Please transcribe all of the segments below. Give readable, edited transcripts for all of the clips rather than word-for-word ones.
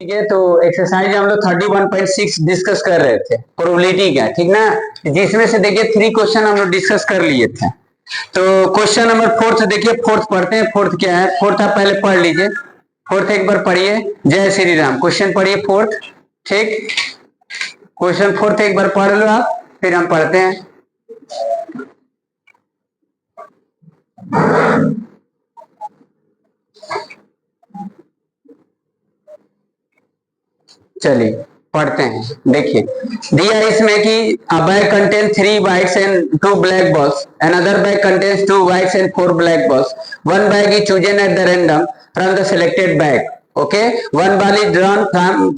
ठीक है, तो एक्सरसाइज हम लोग 31.6 डिस्कस कर रहे थे प्रोबेबिलिटी का, ठीक ना। जिसमें से देखिए 3 क्वेश्चन हम लोग डिस्कस कर लिए थे। तो क्वेश्चन नंबर 4 देखिए, फोर्थ पढ़ते हैं। फोर्थ क्या है? फोर्थ आप पहले पढ़ लीजिए। फोर्थ एक बार पढ़िए। जय श्री राम। क्वेश्चन पढ़िए फोर्थ। ठीक, क्वेश्चन फोर्थ एक बार पढ़ लो आप, फिर हम पढ़ते हैं। चलिए पढ़ते हैं। देखिए दिया इसमें कि a bag contains 3 whites and 2 black balls. Another bag contains 2 whites and 4 black balls. One bag is chosen at the random from the selected bag. Okay, one ball is drawn,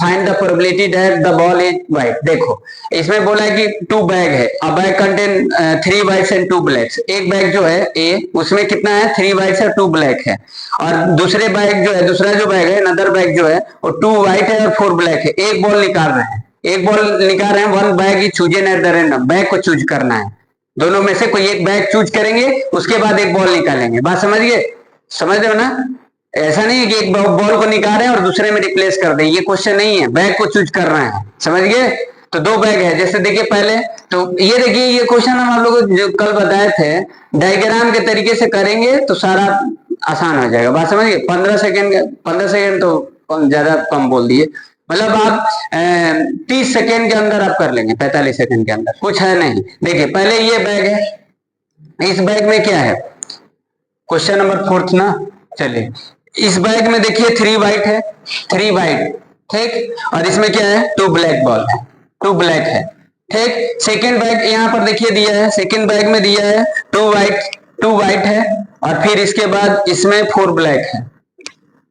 find the probability that the ball is white. देखो इसमें बोला है कि 2 bag है। अ bag contain 3 whites and 2 blacks. एक bag जो है ए, उसमें कितना है? 3 व्हाइट्स और 2 ब्लैक है। और दूसरे बैग जो है, दूसरा जो बैग है, अनदर बैग जो है, वो 2 व्हाइट है और 4 ब्लैक है। एक बॉल निकाल रहे हैं, एक बॉल निकाल रहे हैं। One bag is chosen at the random. Bag को चूज करना है, दोनों में से कोई एक बैग चूज करेंगे, उसके बाद एक बॉल निकालेंगे। बात समझ गए? समझ रहे हो ना? ऐसा नहीं है कि एक बॉल को निकाल रहे हैं और दूसरे में रिप्लेस कर दें, ये क्वेश्चन नहीं है। बैग को चूज कर रहे हैं, समझ गए? तो 2 बैग है। जैसे देखिए पहले तो ये देखिए, ये क्वेश्चन हम आप लोगों को जो कल बताए थे, डायग्राम के तरीके से करेंगे तो सारा आसान हो जाएगा। बात समझिए? 15 सेकेंड तो ज्यादा कम बोल दिए। मतलब आप 30 सेकेंड के अंदर आप कर लेंगे, 45 सेकेंड के अंदर, कुछ है नहीं। देखिए पहले ये बैग है, इस बैग में क्या है? क्वेश्चन नंबर 4 ना। चलिए इस बैग में देखिए 3 व्हाइट है, 3 व्हाइट, ठीक। और इसमें क्या है? 2 ब्लैक बॉल है, 2 ब्लैक है, ठीक। सेकेंड बैग यहाँ पर देखिए दिया है, सेकेंड बैग में दिया है 2 व्हाइट है, और फिर इसके बाद इसमें 4 ब्लैक है,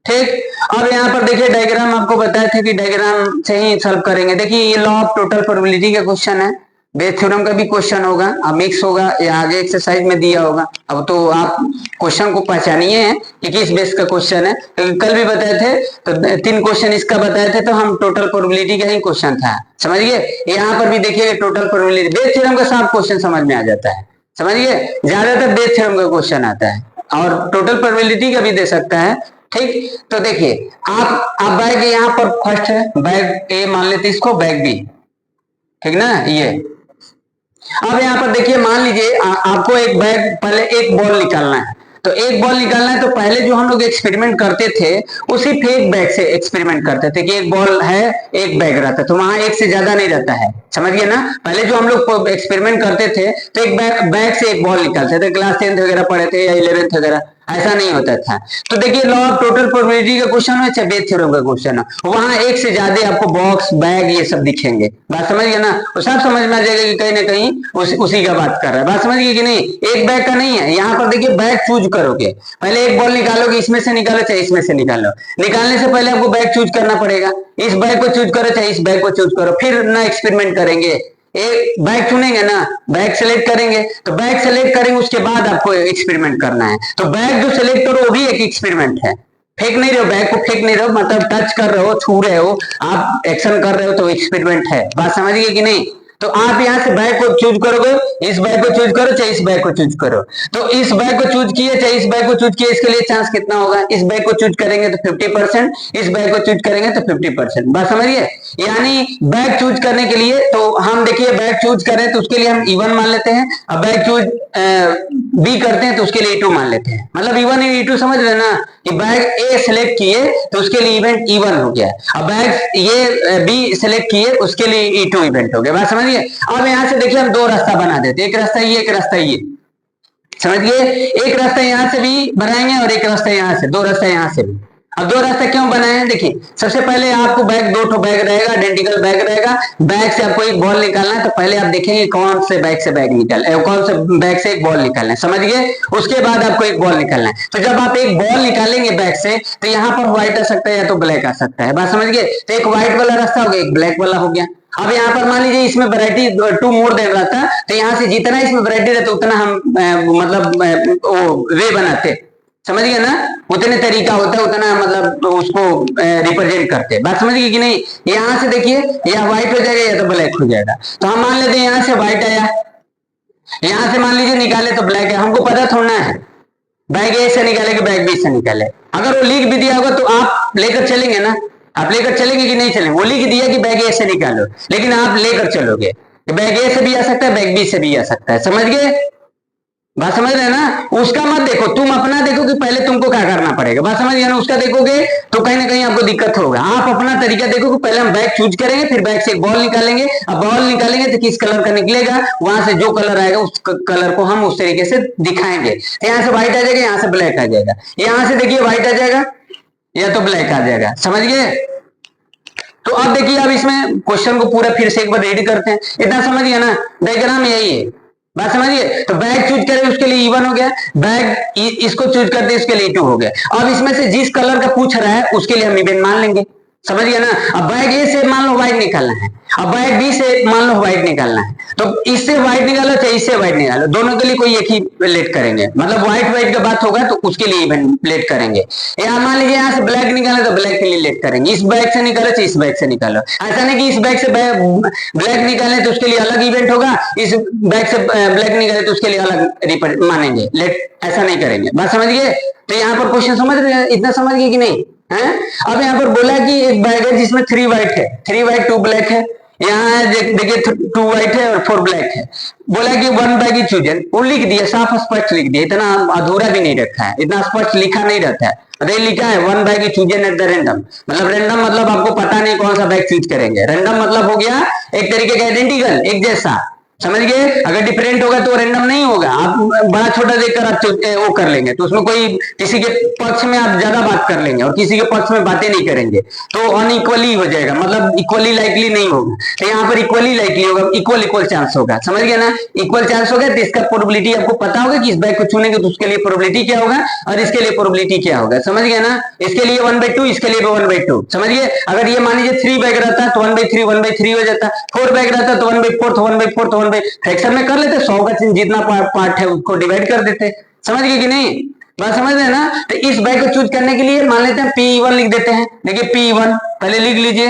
ठीक। अब यहाँ पर देखिए डायग्राम आपको बताया था कि डायग्राम से ही सॉल्व करेंगे। देखिए ये लॉ ऑफ टोटल प्रोबेबिलिटी का क्वेश्चन है, बेस थ्योरम का भी क्वेश्चन होगा, अब मिक्स होगा या आगे एक्सरसाइज में दिया होगा। अब तो आप क्वेश्चन को पहचानिए हैं कि किस बेस का क्वेश्चन है। तो कल भी बताए थे, तो 3 क्वेश्चन इसका बताए थे, तो हम टोटल प्रोबेबिलिटी का ही क्वेश्चन था, समझिए। यहाँ पर भी देखिए टोटल प्रोबेबिलिटी, बेस थ्योरम का सब क्वेश्चन समझ में आ जाता है, समझिए। ज्यादातर बेस थ्योरम का क्वेश्चन आता है और टोटल प्रोबेबिलिटी का भी दे सकता है, ठीक। तो देखिए आप बैग यहाँ पर फर्स्ट है, बैग ए मान लेते इसको, बैग बी, ठीक ना। ये अब यहाँ पर देखिए मान लीजिए आपको एक बैग, पहले एक बॉल निकालना है। तो एक बॉल निकालना है तो पहले जो हम लोग एक्सपेरिमेंट करते थे, उसी फेक बैग से एक्सपेरिमेंट करते थे कि एक बॉल है, एक बैग रहता है, तो वहां एक से ज्यादा नहीं रहता है, समझिए ना। पहले जो हम लोग एक्सपेरिमेंट करते थे तो एक बैग से एक बॉल निकालते थे, क्लास 10th वगैरह पढ़े थे या 11th वगैरह, ऐसा नहीं होता था। तो देखिए लॉ ऑफ टोटल प्रोबेबिलिटी का क्वेश्चन है, चाहे बेस थ्योरम का क्वेश्चन है, वहां एक से ज्यादा आपको बॉक्स, बैग ये सब दिखेंगे। बात समझ गए ना? वो सब समझ में आ जाएगा कि कहीं ना कहीं उसी का बात कर रहा है। बात समझ गए कि नहीं? एक बैग का नहीं है। यहाँ पर देखिए बैग चूज करोगे, पहले एक बॉल निकालोगे, इसमें से निकालो चाहे इसमें से निकालो। निकालने से पहले आपको बैग चूज करना पड़ेगा, इस बैग को चूज करो चाहे इस बैग को चूज करो, फिर ना एक्सपेरिमेंट करेंगे। एक बैग चुनेंगे ना, बैग सेलेक्ट करेंगे, तो बैग सेलेक्ट करेंगे, उसके बाद आपको एक्सपेरिमेंट करना है। तो बैग जो सेलेक्ट करो वो भी एक एक्सपेरिमेंट है। फेंक नहीं रहे हो बैग को, फेंक नहीं रहे हो, मतलब टच कर रहे हो, छू रहे हो, आप एक्शन कर रहे हो, तो एक्सपेरिमेंट है। बात समझिए कि नहीं? तो आप यहाँ से बैग को चूज करोगे, इस बैग को चूज करो चाहे इस बैग को चूज करो। तो इस बैग को चूज किए चाहे इस बैग को चूज किए, इसके लिए चांस कितना होगा? इस बैग को चूज करेंगे तो 50%, इस बैग को चूज करेंगे तो 50%। बात समझिए? यानी बैग चूज करने के लिए तो हम देखिए बैग चूज करें तो उसके लिए हम E1 मान लेते हैं, अब बैग चूज बी करते हैं तो उसके लिए E2 मान लेते हैं। मतलब E1 और E2 समझ रहे ना, कि बैग ए सिलेक्ट किए तो उसके लिए इवेंट E1 हो गया, अब बैग ये बी सिलेक्ट किए उसके लिए E2 इवेंट हो गया। बात समझिए? अब यहाँ से देखिए हम 2 रास्ता बना देते, एक रास्ता ये, एक रास्ता ये, समझिए। एक रास्ता यहाँ से भी बनाएंगे और एक रास्ता यहाँ से, 2 रास्ता यहाँ से भी। अब 2 रास्ता क्यों बनाए हैं? देखिए सबसे पहले आपको बैग, 2 ठो बैग रहेगा, आइडेंटिकल बैग रहेगा। बैग से आपको एक बॉल निकालना है, तो पहले आप देखेंगे कौन से बैग से बैग निकाल, कौन से बैग से एक बॉल निकालना है, समझ गए? उसके बाद आपको एक बॉल निकालना है। तो जब आप एक बॉल निकालेंगे बैग से, तो यहाँ पर व्हाइट आ सकता है या तो ब्लैक आ सकता है। बात समझ गए? तो एक व्हाइट वाला रास्ता हो गया, एक ब्लैक वाला हो गया। अब यहाँ पर मान लीजिए इसमें वैरायटी 2 मोर देन रहता, तो यहाँ से जितना इसमें वैरायटी रहता उतना हम मतलब वो वे बनाते, समझ गए ना? उतने तरीका होता है, उतना मतलब उसको रिप्रेजेंट करते। बात समझ गए कि नहीं? यहाँ से देखिए या व्हाइट हो जाएगा या तो ब्लैक हो जाएगा। तो हम मान लेते हैं यहाँ से व्हाइट आया, यहाँ से मान लीजिए निकाले तो ब्लैक है। हमको पता थोड़ा है बैग ए से निकाले कि बैग बी से निकाले। अगर वो लिख भी दिया होगा तो आप लेकर चलेंगे ना, आप लेकर चलेंगे कि नहीं चलेंगे? वो लिख दिया कि बैग ए से निकालो, लेकिन आप लेकर चलोगे। बैग ए से भी आ सकता है, बैग बी से भी आ सकता है। समझ गए? बात समझ रहे हैं ना? उसका मत देखो, तुम अपना देखो कि पहले तुमको क्या करना पड़ेगा। बात समझ गए ना? उसका देखोगे तो कहीं ना कहीं आपको दिक्कत होगा। आप अपना तरीका देखो कि पहले हम बैग चूज करेंगे, फिर बैग से एक बॉल निकालेंगे। अब बॉल निकालेंगे तो किस कलर का निकलेगा, वहां से जो कलर आएगा उस कलर को हम उस तरीके से दिखाएंगे। यहाँ से व्हाइट आ जाएगा, यहाँ से ब्लैक आ जाएगा, यहाँ से देखिए व्हाइट आ जाएगा या तो ब्लैक आ जाएगा। समझ गए? तो अब देखिए, अब इसमें क्वेश्चन को पूरा फिर से एक बार रेडी करते हैं। इतना समझ गया ना? डायग्राम यही है। बात समझिए? तो बैग चूज करें उसके लिए E1 हो गया, बैग इसको चूज करते हैं उसके लिए E2 हो गया। अब इसमें से जिस कलर का पूछ रहा है उसके लिए हम इवेंट मान लेंगे। समझ गया ना? अब बैग ए से मान लो व्हाइट निकालना है, अब बैग बी से मान लो व्हाइट निकालना है, तो इससे व्हाइट निकालो चाहे इससे व्हाइट निकालो, दोनों के लिए कोई एक ही लेट करेंगे। मतलब व्हाइट व्हाइट का बात होगा तो उसके लिए इवेंट लेट करेंगे। यहाँ मान लीजिए यहाँ से ब्लैक निकाले तो ब्लैक के लिए लेट करेंगे। इस बैग से निकालो चाहे इस बैग से निकालो। ऐसा नहीं कि इस बैग से ब्लैक निकाले तो उसके लिए अलग इवेंट होगा, इस बैग से ब्लैक निकाले तो उसके लिए अलग मानेंगे लेट। ऐसा नहीं करेंगे। बात समझ गए? तो यहाँ पर क्वेश्चन समझ रहे हैं? इतना समझ गए कि नहीं है? अब यहाँ पर बोला कि एक बैग है जिसमें 3 व्हाइट है, 3 व्हाइट 2 ब्लैक है। यहाँ देखिए 2 व्हाइट है और 4 ब्लैक है। बोला कि 1 बैग इज चूजन, वो लिख दिया, साफ स्पष्ट लिख दिया, इतना अधूरा भी नहीं रखा है, इतना स्पष्ट लिखा नहीं रहता है। अरे लिखा है 1 bag is chosen at the random. मतलब रैंडम मतलब आपको पता नहीं कौन सा बैग चूज करेंगे। रैंडम मतलब हो गया एक तरीके का आइडेंटिकल, एक जैसा। समझ गए? अगर डिफरेंट होगा तो रैंडम नहीं होगा। आप बड़ा छोटा देखकर आप वो कर लेंगे तो उसमें कोई किसी के पक्ष में आप ज्यादा बात कर लेंगे और किसी के पक्ष में बातें नहीं करेंगे तो अनइक्वली हो जाएगा, मतलब इक्वली लाइकली नहीं होगा। तो यहाँ पर इक्वली लाइकली होगा, इक्वल इक्वल चांस होगा। समझ गए ना? इक्वल चांस होगा तो इसका प्रोबेबिलिटी आपको पता होगा कि इस बैग को चुनेंगे तो उसके लिए प्रोबेबिलिटी क्या होगा और इसके लिए प्रोबेबिलिटी क्या होगा। समझ गए ना? इसके लिए 1/2, इसके लिए भी 1/2। समझ गए? अगर ये मान लीजिए 3 बैग रहता है तो 1/3 हो जाता है, 4 बैग रहता है तो 1/4 फ्रैक्शन में कर लेते, 100 का जितना पार्ट है उसको डिवाइड कर देते। समझ गए कि नहीं? बात समझ रहे हैं ना? तो इस बैग को चूज करने के लिए मान लेते हैं P1 लिख देते हैं। देखिए P1 पहले लिख लीजिए,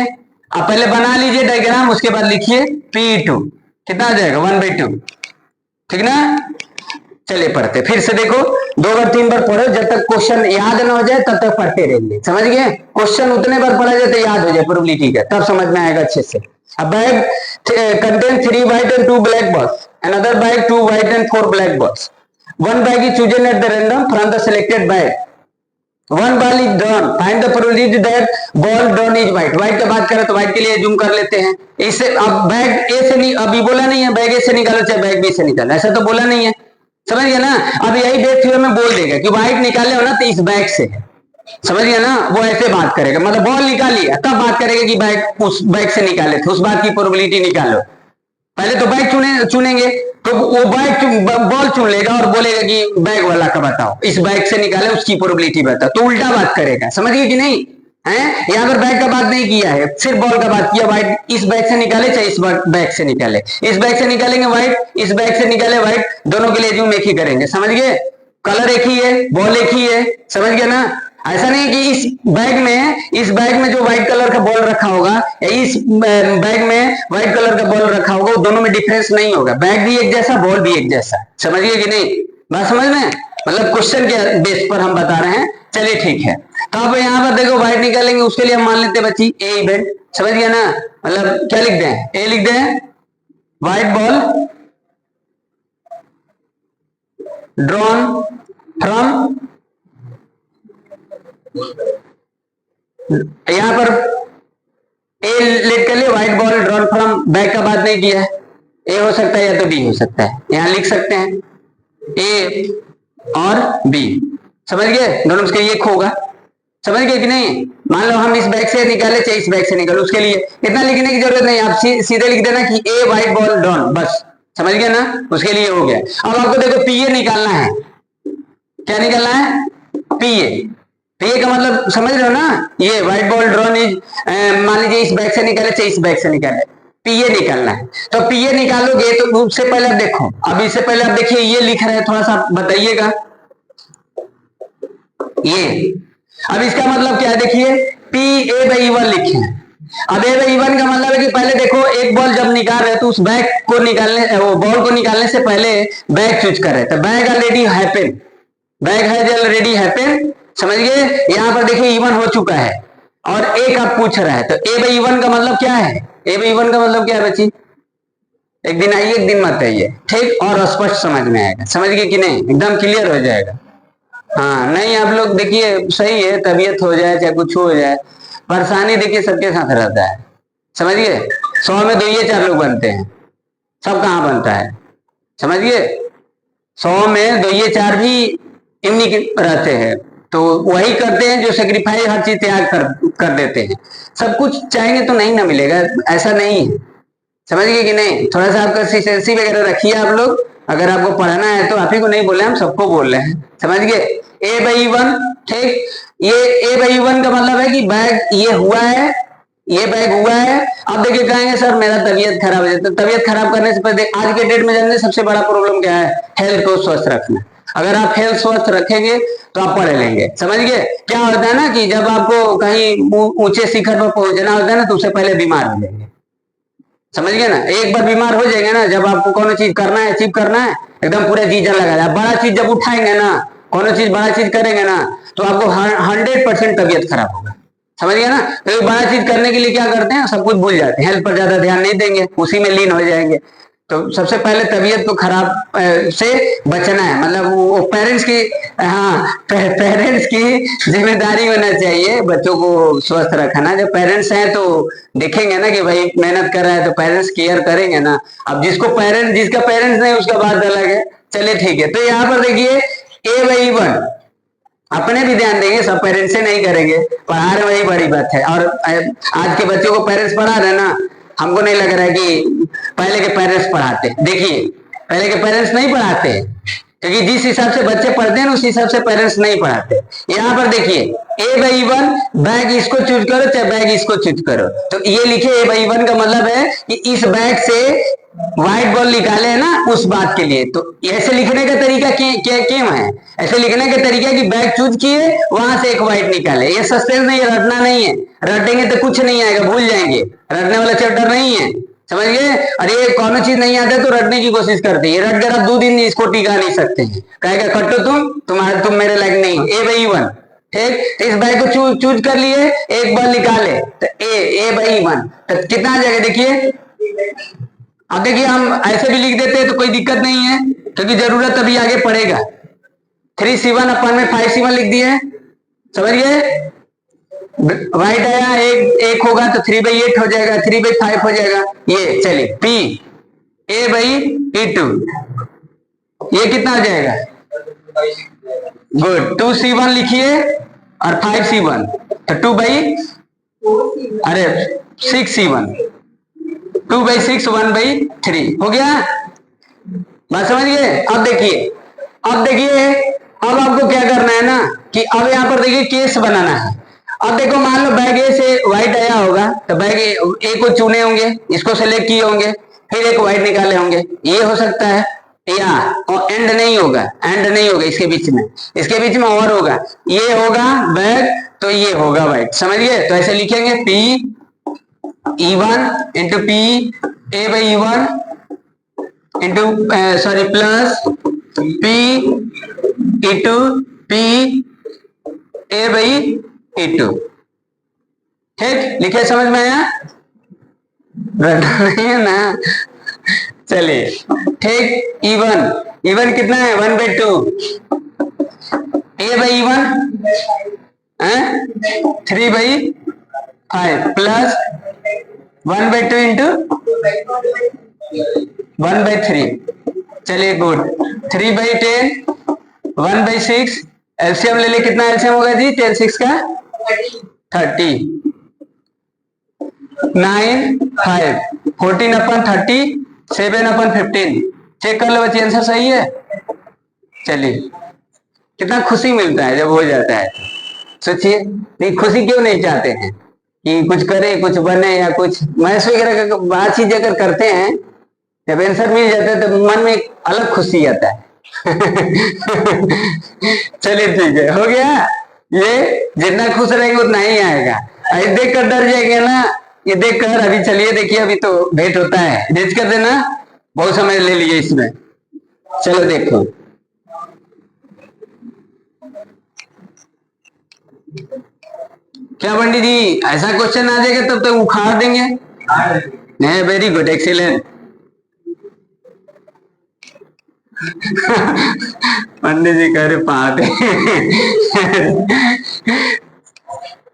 आप पहले बना लीजिए डायग्राम, उसके बाद लिखिए P2। कितना आ जाएगा? 1/2। ठीक ना? चलिए पढ़ते फिर से। देखो 2 बार 3 बार पढ़ो, जब तक क्वेश्चन याद ना हो जाए तब तक पढ़ते रहिए। समझ गए? क्वेश्चन उतने बार पढ़ा जाए तो याद हो जाए प्रोबेबिलिटी का, तब समझ में आएगा अच्छे से। A bag contains 3 white and 2 black balls. Another bag 2 white and 4 black balls. One bag is chosen at the random from the selected bag. One ball is drawn. Find the probability that ball drawn is white. White का बात करें तो white के लिए zoom कर लेते हैं। इससे अब बैग ए से नहीं, अभी बोला नहीं है बैग ए से निकालो चाहे बैग बी से निकालो, ऐसा तो बोला नहीं है। समझ गया ना? अब यही बेस थ्योरम में बोल देगा कि व्हाइट निकाले हो ना तो इस बैग से है। समझ गया ना? वो ऐसे बात करेगा, मतलब बॉल निकाली तब बात करेगा कि बैग उस बैग से निकाले थे, उस बात की प्रोबेबिलिटी निकालो। पहले तो बैग चुनेंगे तो वो बॉल चुन लेगा और बोलेगा कि बैग वाला का बताओ, इस बैग से निकाले उसकी प्रोबेबिलिटी बताओ, तो उल्टा बात करेगा। समझ गए कि नहीं है? यहाँ पर बैग का बात नहीं किया है, सिर्फ बॉल का बात किया। व्हाइट इस बैग से निकाले चाहे इस बैग से निकाले, इस बैग से निकालेंगे व्हाइट, इस बैग से निकाले व्हाइट, दोनों के लिए जूम एक ही करेंगे। समझ गए? कलर एक ही है, बॉल एक ही है। समझ गया ना? ऐसा नहीं कि इस बैग में जो व्हाइट कलर का बॉल रखा होगा या इस बैग में व्हाइट कलर का बॉल रखा होगा, वो दोनों में डिफरेंस नहीं होगा। बैग भी एक जैसा, बॉल भी एक जैसा। समझ गए कि नहीं? बात समझ में? मतलब क्वेश्चन के बेस पर हम बता रहे हैं। चलिए ठीक है। तो अब यहाँ पर देखो व्हाइट निकालेंगे, उसके लिए हम मान लेते हैं बच्ची ए इवेंट। समझ गया ना? मतलब क्या लिख दें? ए लिख दें, व्हाइट बॉल ड्रॉन फ्रॉम, यहां पर ए लिख कर लिए, white ball drawn from, bag का बात नहीं किया है। ए हो सकता है या तो बी हो सकता है, यहां लिख सकते हैं ए और बी। समझ गए? दोनों में से एक होगा। समझ गए कि नहीं? मान लो हम इस बैग से निकाले चाहे इस बैग से निकाले, उसके लिए इतना लिखने की जरूरत नहीं, आप सीधे लिख देना कि ए व्हाइट बॉल ड्रॉन, बस। समझ गए ना? उसके लिए हो गया। अब आपको देखो पीए निकालना है। क्या निकालना है? पीए। पीए का मतलब समझ रहे हो ना? ये व्हाइट बॉल ड्रॉन इज, मान लीजिए इस बैग से निकाले चाहे इस बैग से निकाले, पीए निकालना है। तो पीए निकालोगे तो उससे पहले आप देखो, अब इससे पहले आप देखिए ये लिख रहे हैं, थोड़ा सा बताइएगा ये। अब इसका मतलब क्या है? देखिए पी ए बाई वन लिखे हैं। अब ए बाई वन का मतलब है कि पहले देखो एक बॉल जब निकाल रहे तो उस बैग को निकालने, वो बॉल को निकालने से पहले बैग चूज कर रहे थे। Bag already happen, bag has already happen. समझ गए? यहां पर देखिए इवन हो चुका है। और एक आप पूछ रहा है, तो ए बाई वन का मतलब क्या है? ए बाई वन का मतलब क्या है बच्ची? एक दिन आइए एक दिन मत आइए, ठीक, और स्पष्ट समझ में आएगा। समझ गए कि नहीं? एकदम क्लियर हो जाएगा। हाँ, नहीं आप लोग देखिए, सही है, तबीयत हो जाए चाहे कुछ हो जाए, परेशानी देखिए सबके साथ रहता है। समझ गए? 100 में 2 या 4 लोग बनते हैं, सब कहाँ बनता है? समझ गए? 100 में 2 या 4 भी इन्हीं के रहते हैं, तो वही करते हैं जो सेक्रीफाइस हर चीज त्याग कर देते हैं। सब कुछ चाहेंगे तो नहीं ना मिलेगा, ऐसा नहीं है। समझ गए कि नहीं? थोड़ा सा आप कंसिस्टेंसी वगैरह रखिए आप लोग। अगर आपको पढ़ना है तो आप ही को नहीं बोल रहे, हम सबको बोल रहे हैं। समझ गए? ए बाई वन, ठीक, ये ए बाई वन का मतलब है कि बैग ये हुआ है, ये बैग हुआ है। अब देखिए कहेंगे सर मेरा तबीयत खराब हो जाता है। तबीयत खराब करने से पहले आज के डेट में जानते सबसे बड़ा प्रॉब्लम क्या है? हेल्थ को स्वस्थ रखना। अगर आप हेल्थ स्वस्थ रखेंगे तो आप पढ़ लेंगे। समझ गए? क्या होता है ना कि जब आपको कहीं ऊंचे शिखर पर पहुंचना होता है ना, तो उससे पहले बीमार हो जाएंगे। समझ गए ना? एक बार बीमार हो जाएंगे ना, जब आपको कोनो चीज करना है, अचीव करना है, एकदम पूरा जी जान लगा जाए। बड़ा चीज जब उठाएंगे ना, कोनो चीज बड़ा चीज करेंगे ना, तो आपको 100% तबीयत खराब होगा। समझ गया ना? तो बड़ा चीज करने के लिए क्या करते हैं, सब कुछ भूल जाते हैं, हेल्थ पर ज्यादा ध्यान नहीं देंगे, उसी में लीन हो जाएंगे। तो सबसे पहले तबीयत को खराब से बचना है, मतलब वो पेरेंट्स की, हाँ, पेरेंट्स की जिम्मेदारी होना चाहिए बच्चों को स्वस्थ रखना। जब पेरेंट्स हैं तो देखेंगे ना कि भाई मेहनत कर रहा है, तो पेरेंट्स केयर करेंगे ना। अब जिसका पेरेंट्स नहीं उसका बात अलग है। चलिए ठीक है, तो यहाँ पर देखिए ए बाई वन अपने भी ध्यान देंगे, सब पेरेंट्स से नहीं करेंगे, पढ़ा रहे वही बड़ी बात है। और आज के बच्चों को पेरेंट्स पढ़ा रहे ना, हमको नहीं लग रहा है कि पहले के पेरेंट्स पढ़ाते। देखिए पहले के पेरेंट्स नहीं पढ़ाते, क्योंकि जिस हिसाब से बच्चे पढ़ते हैं उस हिसाब से पेरेंट्स नहीं पढ़ाते। यहाँ पर देखिए ए बाई वन, बैग इसको चूज करो चाहे बैग इसको चूज करो, तो ये लिखे ए बाई वन का मतलब है कि इस बैग से व्हाइट बॉल निकाले है ना, उस बात के लिए। तो ऐसे लिखने का तरीका क्यों है? ऐसे लिखने का तरीका कि बैग चूज किए, वहां से एक व्हाइट निकाले। ये सस्पेंस नहीं है, रटना नहीं है। रटेंगे तो कुछ नहीं आएगा, भूल जाएंगे। रटने वाला चैप्टर नहीं है। समझ गए? और ये कौन चीज नहीं आता तो रटने की कोशिश करते हैं। रट कर आप 2 दिन इसको टिका नहीं सकते हैं, कहेगा कट्टो तुम मेरे लायक नहीं हो। ए बाई वन, ठीक, इस बैग को चूज कर लिए, एक बार निकाले तो ए बाई वन, तो कितना आ जाएगा देखिए। अब देखिए हम ऐसे भी लिख देते हैं तो कोई दिक्कत नहीं है, क्योंकि जरूरत अभी आगे पड़ेगा। 3c1 अपन में 5c1 लिख दिए। समझ गए? राइट आया, एक होगा तो 3/8 हो जाएगा, 3/5 हो जाएगा। ये चलिए P A बाई E2, ये कितना हो जाएगा? गुड, 2c1 लिखिए और 5c1, तो 6c1, 2/6, 1/3 हो गया। बात समझ गए? अब देखिए अब आपको क्या करना है ना, कि अब यहाँ पर देखिए केस बनाना है। अब देखो मान लो बैग ए से व्हाइट आया होगा, तो बैग ए को चुने होंगे, इसको सेलेक्ट किए होंगे, फिर एक व्हाइट निकाले होंगे। ये हो सकता है, या और एंड नहीं होगा इसके बीच में और होगा, ये होगा बैग, तो ये होगा व्हाइट। समझ गए? तो ऐसे लिखेंगे P E1 into P A by E1 into plus P E2 P A by E2। ठीक, लिखे? समझ में आया? नहीं है ना? चलिए ठीक, E1 कितना है? 1/2 A by E1 3/5 plus 1/2 into 1/3। चलिए गुड, 3/10, 1/6, एलसीएम ले ले, कितना एलसीएम होगा जी? 10 6 का 30, 9 5, 14/30, 7/15। चेक कर लो बच्चे, आंसर सही है। चलिए, कितना खुशी मिलता है जब हो जाता है। सोचिए, नहीं खुशी क्यों नहीं चाहते हैं कि कुछ करे, कुछ बने, या कुछ मैथ्स वगैरह का बात चीज अगर करते हैं, जब आंसर मिल जाता है तो मन में एक अलग खुशी आता है। चलिए ठीक है, हो गया। ये जितना खुश रहेंगे उतना ही आएगा। ऐसे देख कर डर जाएंगे ना, ये देख कर। अभी चलिए देखिए, अभी तो भेंट होता है, भेज कर देना, बहुत समय ले लिए इसमें। चलो देखो, क्या पंडित जी, ऐसा क्वेश्चन आ जाएगा तब तो उखाड़ देंगे। नहीं, वेरी गुड, एक्सीलेंट। पंडित जी कह रहे पाते।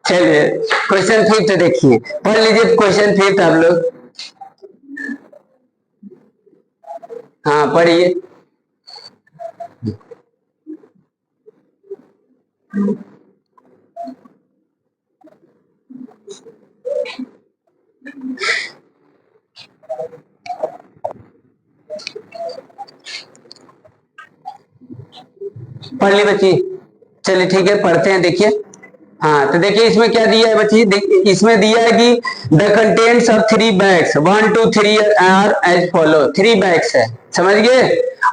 चलिए क्वेश्चन फिफ्थ देखिए, पढ़ लीजिए क्वेश्चन फिफ्थ आप लोग। हाँ पढ़िए। पढ़ ली बच्ची? चलिए ठीक है, पढ़ते हैं, देखिए। हाँ तो देखिए इसमें क्या दिया है बच्ची, इसमें दिया है कि the contents of 3 bags 1 to 3 are as follow. 3 bags है, समझ गए?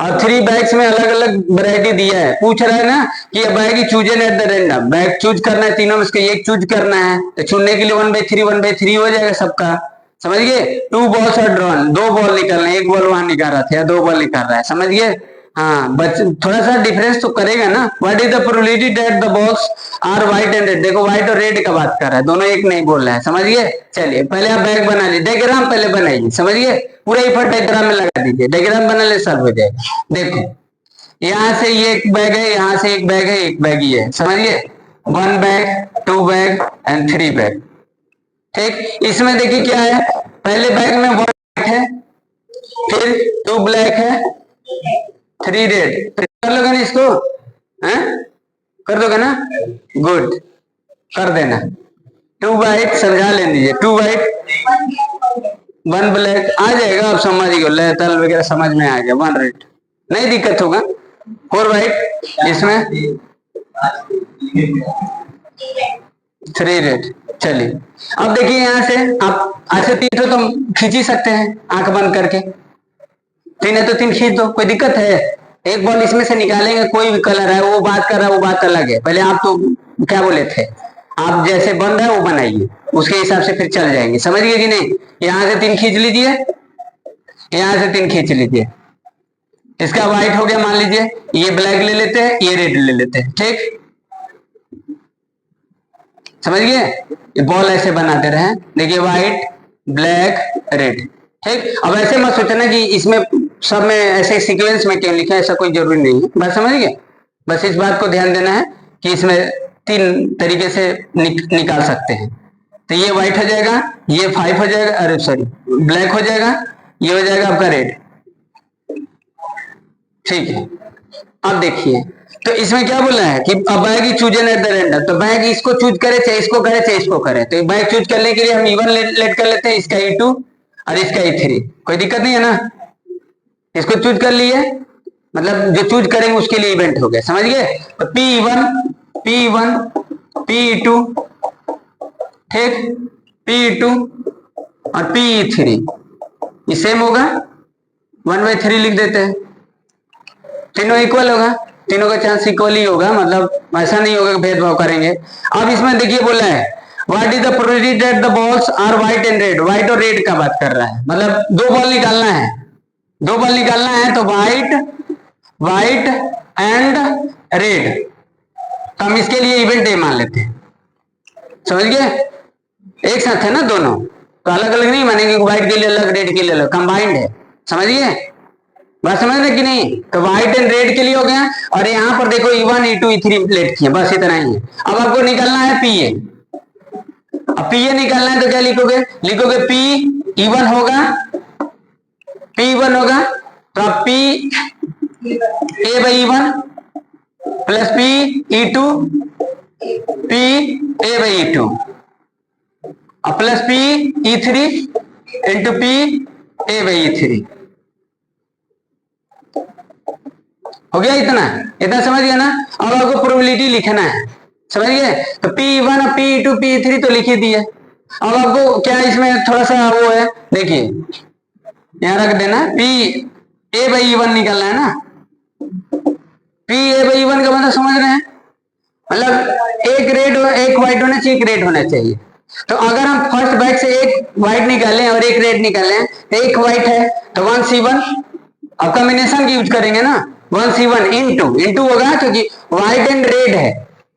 और 3 बैग्स में अलग अलग वैरायटी दिया है। पूछ रहा है ना कि bag he chosen at the random, bag choose करना है, तीनों में से एक चूज करना है। तो चुनने के लिए 1/3 हो जाएगा सबका, समझ गए? 2 बॉल्स और ड्रॉन, 2 बॉल निकालना है, एक बॉल वहां निकाल रहा था या 2 बॉल निकाल रहा है, समझ गए? हाँ थोड़ा सा डिफरेंस तो करेगा ना। What is the probability that the balls are white and red? देखो व्हाइट और रेड का बात कर रहा है, दोनों एक नहीं बोल रहा है, समझ गए? चलिए पहले आप बैग बना लीजिए, डायग्राम पहले बनाइए, समझ गए? पूरा इफर्ट डायग्राम में लगा दीजिए, डायग्राम बनाने सॉल्व हो जाएगा। देखो यहाँ से ये एक बैग है, यहाँ से एक बैग है, एक बैग ही है, समझिए? 1 बैग 2 बैग एंड 3 बैग। ठीक, इसमें देखिए क्या है, पहले बैग में 1 ब्लैक है, फिर 2 ब्लैक है, 3 रेड। तो कर लोगे ना इसको? हैं? कर दोगे ना? गुड, कर देना। 2 वाइट समझा लेने दीजिए, 2 वाइट 1 ब्लैक आ जाएगा, आप समझ गए, लहतल वगैरह समझ में आ गया। 1 रेड, नहीं दिक्कत होगा। 4 वाइट, इसमें 3 रेड। चलिए अब देखिए यहाँ से आप ऐसे 3 तो खींच ही सकते हैं आंख बंद करके, 3 है तो 3 खींच दो, कोई दिक्कत है? एक बॉल इसमें से निकालेंगे, कोई भी कलर है, वो बात कर रहा है, वो बात अलग है। पहले आप तो क्या बोले थे, आप जैसे बन रहा है वो बनाइए, उसके हिसाब से फिर चल जाएंगे, समझ गए कि नहीं? यहाँ से 3 खींच लीजिए, यहाँ से 3 खींच लीजिए। इसका व्हाइट हो गया, मान लीजिए ये ब्लैक ले लेते हैं, ये रेड ले लेते हैं, ठीक? समझ गए? ये बॉल ऐसे बनाते रहे, देखिए व्हाइट ब्लैक रेड, ठीक? अब ऐसे मत सोचना कि इसमें सब में ऐसे सीक्वेंस में क्यों लिखा है, ऐसा कोई जरूरी नहीं है, बात समझ गए? बस इस बात को ध्यान देना है कि इसमें 3 तरीके से निकाल सकते हैं। तो ये व्हाइट हो जाएगा, ये 5 हो जाएगा, अरे सॉरी ब्लैक हो जाएगा, ये हो जाएगा आपका रेड, ठीक है? अब देखिए तो इसमें क्या बोला है कि bag he chosen at the random, तो बैग इसको चूज करे, चाहे इसको करे, चाहे इसको करे। तो बैग चूज करने के लिए हम E1 लेट कर लेते हैं, इसका E2 और इसका E3, कोई दिक्कत नहीं है ना? इसको चूज कर लिए, मतलब जो चूज करेंगे उसके लिए इवेंट हो गया, समझ गए? तो P1 P2, ठीक, P2 और P3 ये सेम होगा, 1/3 लिख देते हैं, तीनों इक्वल होगा, तीनों का चांस इक्वल ही होगा, मतलब ऐसा नहीं होगा कि भेदभाव करेंगे। अब इसमें देखिए बोला है what is the probability that the balls are white and red, white और रेड का बात कर रहा है, मतलब 2 बॉल निकालना है, 2 बॉल निकालना है, तो व्हाइट एंड रेड, तो हम इसके लिए इवेंट ए मान लेते हैं, समझ गए? एक साथ है ना दोनों, तो अलग अलग नहीं मानेंगे, व्हाइट के लिए अलग रेड के लिए अलग, कंबाइंड है, समझ गए? बात समझ रहे कि नहीं? तो व्हाइट एंड रेड के लिए हो गया, और यहाँ पर देखो E1 E2 E3 लेट किए, बस इतना ही है। अब आपको निकालना है PA, अब PA निकालना है तो क्या लिखोगे, लिखोगे P1 होगा, P1 होगा, तो आप PA/E1 प्लस PE2 PA/E2 और प्लस PE3 इंटू PA/E3, हो गया? इतना समझ गया ना? अब आपको प्रोबेबिलिटी लिखना है, समझ गए? तो P1 और P2 P3 तो लिख ही दिए। अब आपको क्या इसमें थोड़ा सा वो है, देखिए यहां रख देना, PA/E1 निकालना है ना, PA/E1 का मतलब समझ रहे हैं, मतलब एक रेड एक व्हाइट होना चाहिए, एक रेड होना चाहिए। तो अगर हम फर्स्ट बैग से एक व्हाइट निकालें और एक रेड निकालें, एक व्हाइट है तो 1C1, अब कॉम्बिनेशन की यूज करेंगे ना, 1C1 इंटू होगा, क्योंकि व्हाइट एंड रेड है,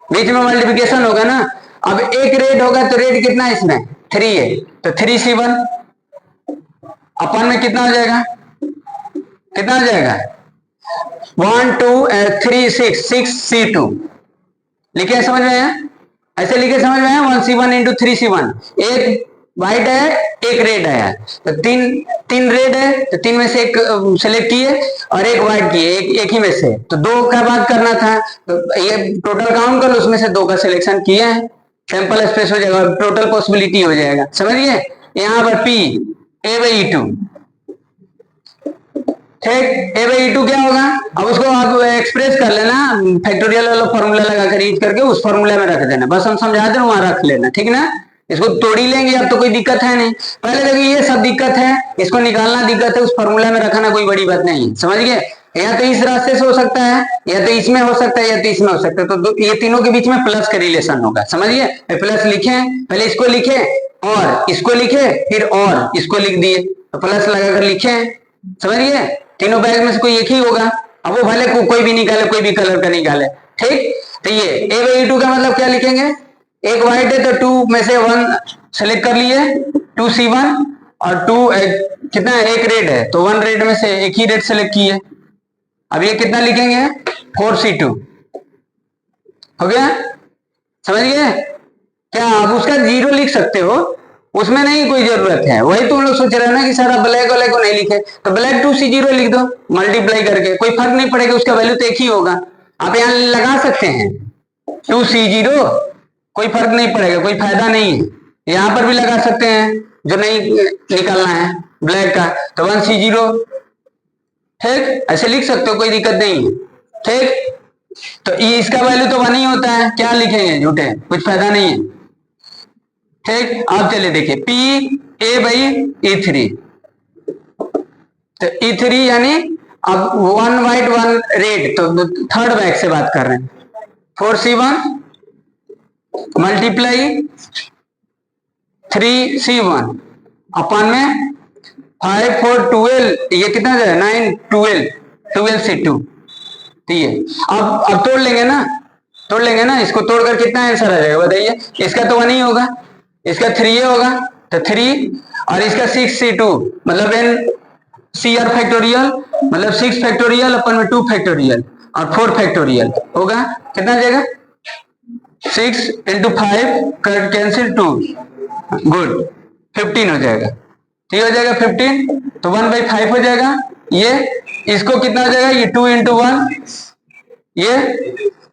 बीच में मल्टीप्लिकेशन होगा ना, अब एक रेड होगा तो रेड कितना है इसमें 3 है, तो 3C1 अपन में कितना हो जाएगा, कितना हो जाएगा 1 2 3 6 लिखे समझ में है, ऐसे लिखे समझ में है 1C1 इंटू 3C1। एक व्हाइट है एक रेड है, तो तीन रेड है तो तीन में से एक सेलेक्ट किए और एक व्हाइट किए, एक ही में से, तो दो का बात करना था, तो ये टोटल काउंट कर लो, उसमें से दो का सिलेक्शन किए हैं, सैंपल स्पेस हो जाएगा, टोटल पॉसिबिलिटी हो जाएगा, समझिए। यहाँ पर P A/E2, ठीक, A/E2 क्या होगा, अब उसको आप एक्सप्रेस कर लेना, फैक्टोरियल वाला फॉर्मूला लगाकर यूज करके उस फॉर्मूला में रख देना, बस हम समझा दे वहां रख लेना, ठीक ना। इसको तोड़ ही लेंगे, अब तो कोई दिक्कत है नहीं। पहले देखिए ये सब दिक्कत है, इसको निकालना दिक्कत है, उस फॉर्मूला में रखना कोई बड़ी बात नहीं है, समझ गए। या तो इस रास्ते से हो सकता है, या तो इसमें हो सकता है, या तो इसमें हो सकता है, तो ये तीनों के बीच में प्लस का रिलेशन होगा, समझिए। प्लस लिखे, पहले इसको लिखे और इसको लिखे, फिर और इसको लिख दिए, तो प्लस लगाकर लिखे, समझिए। तीनों बैग में से कोई एक ही होगा, अब वो भले कोई भी निकाले, कोई भी कलर का निकाले, ठीक। तो ये A/E2 का मतलब क्या लिखेंगे, एक व्हाइट है तो 2 में से 1 सेलेक्ट कर लिए, 2C1 और 2 कितना है, एक रेड है तो 1 रेड में से एक ही रेड सेलेक्ट किए। अब ये कितना लिखेंगे 4C2, हो गया, समझ गए क्या। अब उसका 0 लिख सकते हो, उसमें नहीं कोई जरूरत है, वही तुम लोग सोच रहे हो ना कि सारा ब्लैक वाले को नहीं लिखे, तो ब्लैक 2C0 लिख दो मल्टीप्लाई करके, कोई फर्क नहीं पड़ेगा, उसका वैल्यू तो एक ही होगा। आप यहाँ लगा सकते हैं 2C0, कोई फर्क नहीं पड़ेगा, कोई फायदा नहीं है। यहां पर भी लगा सकते हैं जो नहीं निकालना है ब्लैक का, तो 1C0, ठीक, ऐसे लिख सकते हो, कोई दिक्कत नहीं है, ठीक। तो ये इसका वैल्यू तो 1 ही होता है, क्या लिखेंगे झूठे, कुछ फायदा नहीं है, ठीक। अब चलिए देखिए P A/E3, तो E3 यानी अब 1 व्हाइट 1 रेड, तो थर्ड बैग से बात कर रहे हैं, 4C1 मल्टीप्लाई 3C1 अपन में 5 4 12, ये कितना जाए 9 12C2, तो ये अब तोड़ लेंगे ना, इसको तोड़कर कितना आंसर आ जाएगा बताइए। इसका तो 1 ही होगा, इसका 3 होगा, तो 3 और इसका 6C2 मतलब NCR फैक्टोरियल मतलब 6 फैक्टोरियल अपन में 2 फैक्टोरियल और 4 फैक्टोरियल होगा, कितना जाएगा 6 इंटू 5 कैंसिल 2, गुड 15 हो जाएगा, ठीक हो जाएगा 15, तो 1/5 हो जाएगा। ये इसको कितना हो जाएगा, ये 2 इंटू 1 ये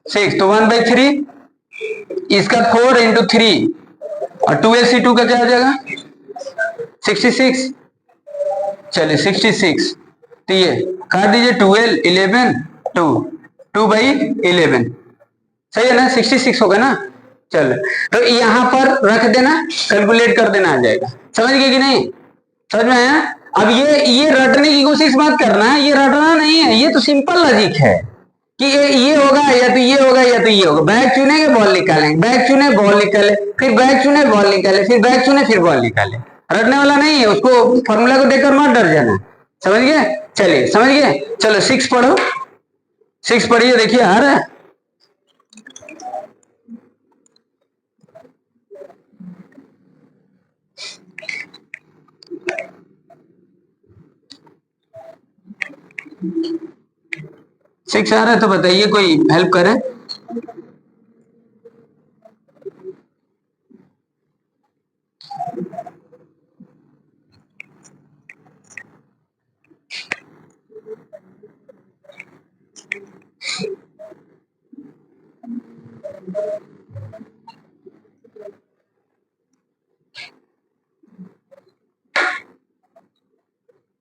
6, तो 1/3, इसका 4 इंटू 3 और 2AC2 का क्या हो जाएगा 66, चलिए 66, तो ये काट दीजिए 12 11 2/11, सही है ना, 66 होगा ना। चलो तो यहाँ पर रख देना, कैलकुलेट कर देना आ जाएगा, समझ गए कि नहीं, समझ में आया। अब ये रटने की कोशिश मत करना, ये रटना नहीं है, ये तो सिंपल लॉजिक है कि ये होगा या तो ये होगा या तो ये होगा, बैग चुनेंगे बॉल निकालेंगे, बैग चुने बॉल निकाले, फिर बैग चुने बॉल निकाले, फिर बैग चुने फिर बॉल निकाले, रटने वाला नहीं है, उसको फॉर्मूला को देखकर मत डर जाना, समझ गए। चलिए समझ गए, चलो 6 पढ़ो, 6 पढ़िए, देखिए आ रहा है। सिक्स आ रहा है तो बताइए, कोई हेल्प करे।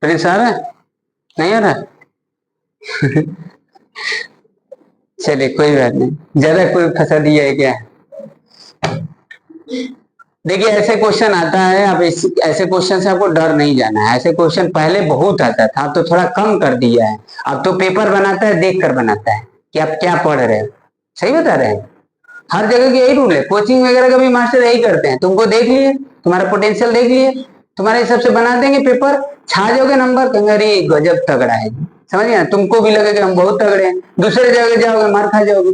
प्रिंस आ रहा है, नहीं आ रहा चलिए कोई बात नहीं, ज्यादा कोई फंसा दिया है क्या। देखिए ऐसे क्वेश्चन आता है, अब ऐसे क्वेश्चन से आपको डर नहीं जाना है, ऐसे क्वेश्चन पहले बहुत आता था, अब तो थोड़ा कम कर दिया है, अब तो पेपर बनाता है देख कर बनाता है कि आप क्या पढ़ रहे हो, सही बता रहे हैं। हर जगह की यही रूल है, कोचिंग वगैरह का भी मास्टर यही करते हैं, तुमको देख लिए, तुम्हारा पोटेंशियल देख लिए, तुम्हारे हिसाब से बना देंगे पेपर, छा जाओगे नंबर, कहेंगे अरे गजब तगड़ा है, समझ गए, तुमको भी लगेगा हम बहुत तगड़े हैं, दूसरे जगह जाओगे मार खा जाओगे,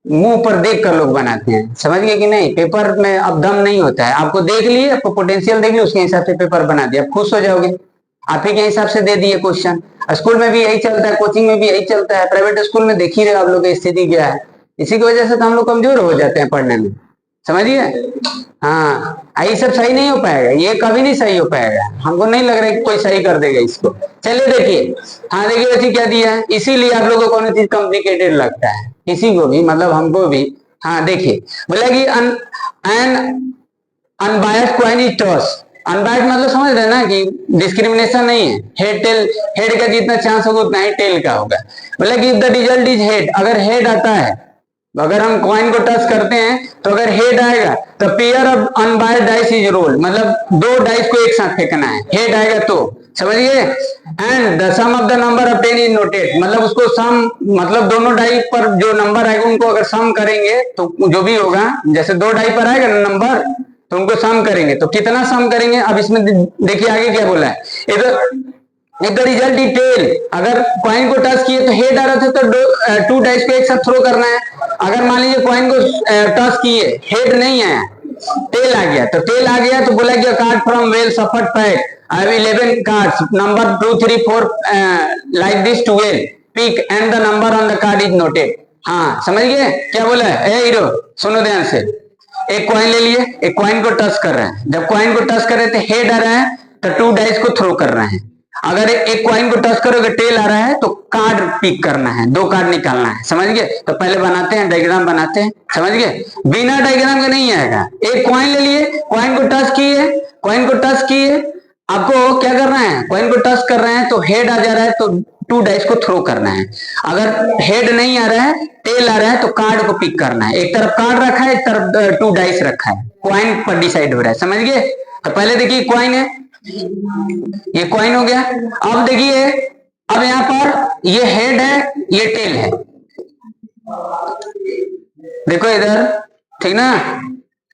मुंह पर देख कर लोग बनाते हैं, समझ गए कि नहीं। पेपर में अब दम नहीं होता है, आपको देख लिए, आपको पोटेंशियल देख लिए, उसके हिसाब से पेपर बना दिया, आप खुश हो जाओगे। आप ही के हिसाब से दे दिए क्वेश्चन। स्कूल में भी यही चलता है, कोचिंग में भी यही चलता है, प्राइवेट स्कूल में देख ही रहे आप लोग की स्थिति क्या है। इसी की वजह से तो हम लोग कमजोर हो जाते हैं पढ़ने में, समझिए। हाँ, ये सब सही नहीं हो पाएगा, ये कभी नहीं सही हो पाएगा, हमको नहीं लग रहा है कि कोई सही कर देगा इसको। चलिए देखिए, हाँ देखिए वैसे क्या दिया है, इसीलिए आप लोगों को कौन चीज कॉम्प्लिकेटेड लगता है, किसी को भी, मतलब हमको भी। हाँ देखिए, बोला कि N unbiased coin is toss. Unbiased मतलब समझ रहे हैं ना कि डिस्क्रिमिनेशन नहीं है, हेड टेल, हेड का जितना चांस होगा उतना ही टेल का होगा। बोला कि if the result is head, अगर हेड आता है, अगर हम कॉइन को टच करते हैं तो अगर हेड आएगा तो pair of unbiased dice is roll, मतलब दो डाइस को एक साथ फेंकना है, हेड आएगा तो, समझिए। And the sum of the number of 10 is noted, मतलब उसको सम, मतलब दोनों डाई पर जो नंबर आएगा उनको अगर सम करेंगे तो जो भी होगा, जैसे दो डाई पर आएगा ना नंबर तो उनको सम करेंगे, तो कितना सम करेंगे, अब इसमें देखिए आगे क्या बोला है। If the result is tail, अगर कॉइन को टच किए तो हेड आ रहा था तो टू डाइस को एक साथ थ्रो करना है। अगर मान लीजिए कॉइन को टच किए, हेड नहीं आया, टेल आ गया, तो टेल आ गया तो बोला गया card from well shuffled pack, I have 11 cards, number 2 3 4 like this 12, pick and the number on the card is noted. हाँ समझ गए क्या बोला है। ए हीरो सुनो ध्यान से, एक कॉइन ले लिए, एक कॉइन को टच कर रहे हैं, जब कॉइन को टच कर रहे थे हेड आ रहा है तो टू डाइस को थ्रो कर रहे हैं। अगर एक कॉइन को टच करोगे टेल आ रहा है तो कार्ड पिक करना है, दो कार्ड निकालना है, समझ गए। तो पहले बनाते हैं, डायग्राम बनाते हैं, समझ गए, बिना डायग्राम के नहीं आएगा। एक कॉइन ले लिए, कॉइन को टच किए, कॉइन को टच किए, आपको क्या करना है, कॉइन को टच कर रहे हैं तो हेड आ जा रहा है तो टू डाइस को थ्रो करना है। अगर हेड नहीं आ रहा है, टेल आ रहा है तो कार्ड को पिक करना है। एक तरफ कार्ड रखा है, एक तरफ टू डाइस रखा है, कॉइन पर डिसाइड हो रहा है, समझ गए। तो पहले देखिए कॉइन है, ये कॉइन हो गया। अब देखिए, अब यहां पर ये हेड है, ये टेल है, देखो इधर, ठीक ना।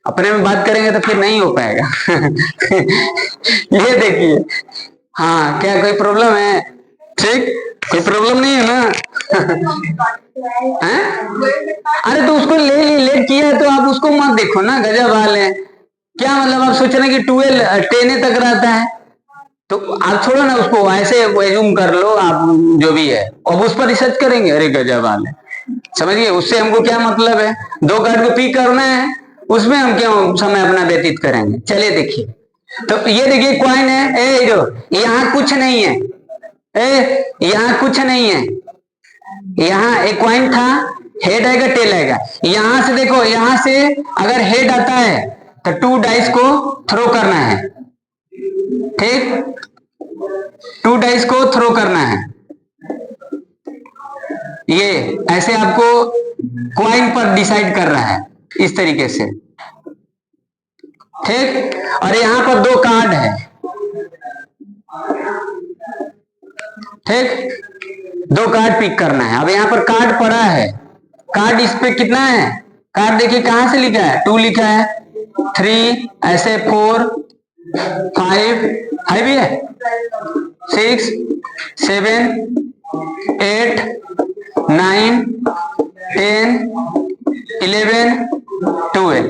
अपने में बात करेंगे तो फिर नहीं हो पाएगा ये देखिए, हाँ क्या कोई प्रॉब्लम है, ठीक, कोई प्रॉब्लम नहीं है ना हैं? अरे तो उसको ले लेट किया है तो आप उसको मत देखो ना, गजब हाल है। क्या मतलब आप सोच रहे हैं कि 12 10 तक रहता है, तो आप छोड़ो ना उसको, ऐसे एज्यूम कर लो आप जो भी है, अब उस पर रिसर्च करेंगे, अरे गजब हाल है, समझिए। उससे हमको क्या मतलब है, दो कार्ड को पिक करना है, उसमें हम क्यों समय अपना व्यतीत करेंगे। चलिए देखिए, तो ये देखिए कॉइन है, ए जो यहाँ कुछ नहीं है, ए यहाँ कुछ नहीं है, यहाँ एक कॉइन था, हेड आएगा टेल आएगा, यहां से देखो, यहां से अगर हेड आता है तो टू डाइस को थ्रो करना है, ठीक, टू डाइस को थ्रो करना है। ये ऐसे आपको कॉइन पर डिसाइड कर रहा है, इस तरीके से, ठीक। और यहां पर दो कार्ड है, ठीक, दो कार्ड पिक करना है। अब यहां पर कार्ड पड़ा है, कार्ड इस पे कितना है, कार्ड देखिए कहां से लिखा है, 2 लिखा है, 3 ऐसे 4 5 है भी है, 6 7 8 9 10 11 12।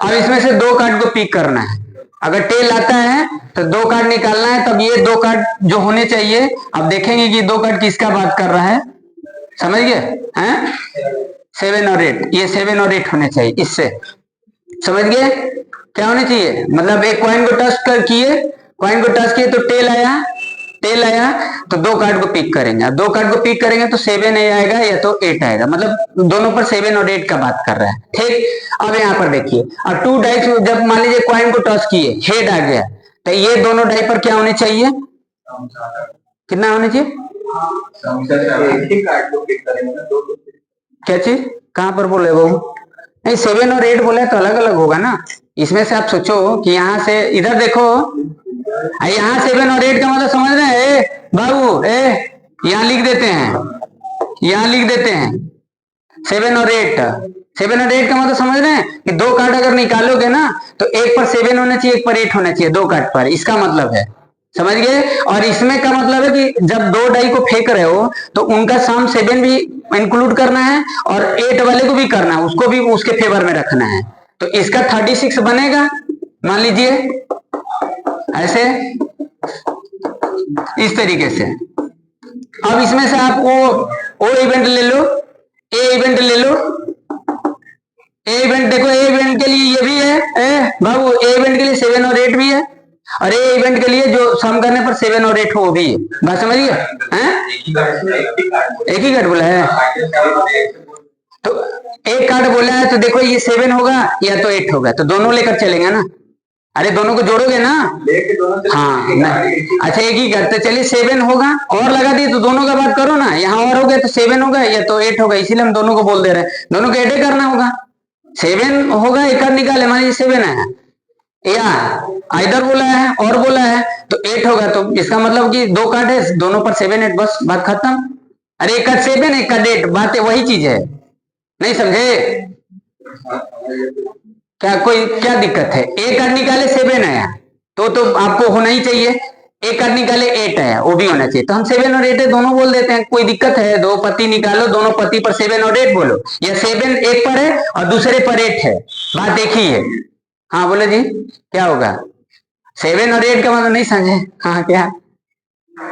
अब इसमें से दो कार्ड को पिक करना है, अगर टेल आता है तो दो कार्ड निकालना है, तब ये दो कार्ड जो होने चाहिए, अब देखेंगे कि दो कार्ड किसका बात कर रहा है, समझ गए हैं, 7 और 8, ये 7 और 8 होने चाहिए, इससे समझ गए क्या होने चाहिए। मतलब एक कॉइन को टच कर किए, कॉइन को टच किए तो टेल आया, टेल आया तो दो कार्ड को पिक करेंगे, दो कार्ड को पिक करेंगे तो 7 आएगा या तो 8 आएगा, मतलब दोनों पर 7 और 8 का बात कर रहा है, ठीक। अब यहाँ पर देखिए, और टू डाइस जब मान लीजिए कॉइन को टच किए, हेड आ गया, तो ये दोनों डाई पर क्या होने चाहिए, कितना होने चाहिए, क्या चीज, कहां पर बोले वो, नहीं 7 और 8 बोले तो अलग अलग होगा ना। इसमें से आप सोचो कि यहाँ से इधर देखो, यहाँ 7 और 8 का मतलब समझ रहे हैं बाबू, यहाँ लिख देते हैं, यहाँ लिख देते हैं 7 और 8, 7 और 8 का मतलब समझ रहे हैं कि दो कार्ड अगर निकालोगे ना तो एक पर 7 होना चाहिए, एक पर 8 होना चाहिए, दो कार्ड पर, इसका मतलब है, समझ गए। और इसमें का मतलब है कि जब दो डाई को फेंक रहे हो तो उनका सम 7 भी इंक्लूड करना है और 8 वाले को भी करना है, उसको भी उसके फेवर में रखना है। तो इसका 36 बनेगा, मान लीजिए ऐसे, इस तरीके से। अब इसमें से आप ओ इवेंट ले लो, ए इवेंट ले लो। ए इवेंट देखो, ए इवेंट के लिए ये भी है बाबू, ए इवेंट के लिए 7 और 8 भी है, और ए इवेंट के लिए जो सम करने पर 7 और 8 हो वो भी है। बात समझिए हैं? एक ही कार्ड बोला है, तो एक कार्ड बोला है, तो देखो ये 7 होगा या तो 8 होगा, तो दोनों लेकर चलेंगे ना। अरे दोनों को जोड़ोगे ना, हाँ ना। अच्छा एक ही करते, चलिए 7 होगा, और लगा दिए तो दोनों का बात करो ना, यहाँ और हो गया तो 7 होगा या तो 8 होगा, इसीलिए हम दोनों को बोल दे रहे हैं, दोनों को 8 करना होगा। 7 होगा, एक कार्ड निकाले, मान लीजिए 7 है, या इधर बोला है और बोला है तो 8 होगा, तो इसका मतलब कि 2 कार्ड है, दोनों पर 7 8, बस बात खत्म। अरे एक कार्ड 7 एक कार्ड 8, बात वही चीज है, नहीं समझे क्या? कोई क्या दिक्कत है? एक कार्ड निकाले 7 आया तो आपको होना ही चाहिए, एक कार्ड निकाले 8 आया वो भी होना चाहिए, तो हम 7 और 8 है दोनों बोल देते हैं। कोई दिक्कत है? दो पति निकालो, दोनों पति पर 7 और 8 बोलो, या 7 एक पर है और दूसरे पर 8 है, बात एक ही है। हाँ बोले जी क्या होगा? 7 और 8 का मतलब नहीं समझे? हाँ क्या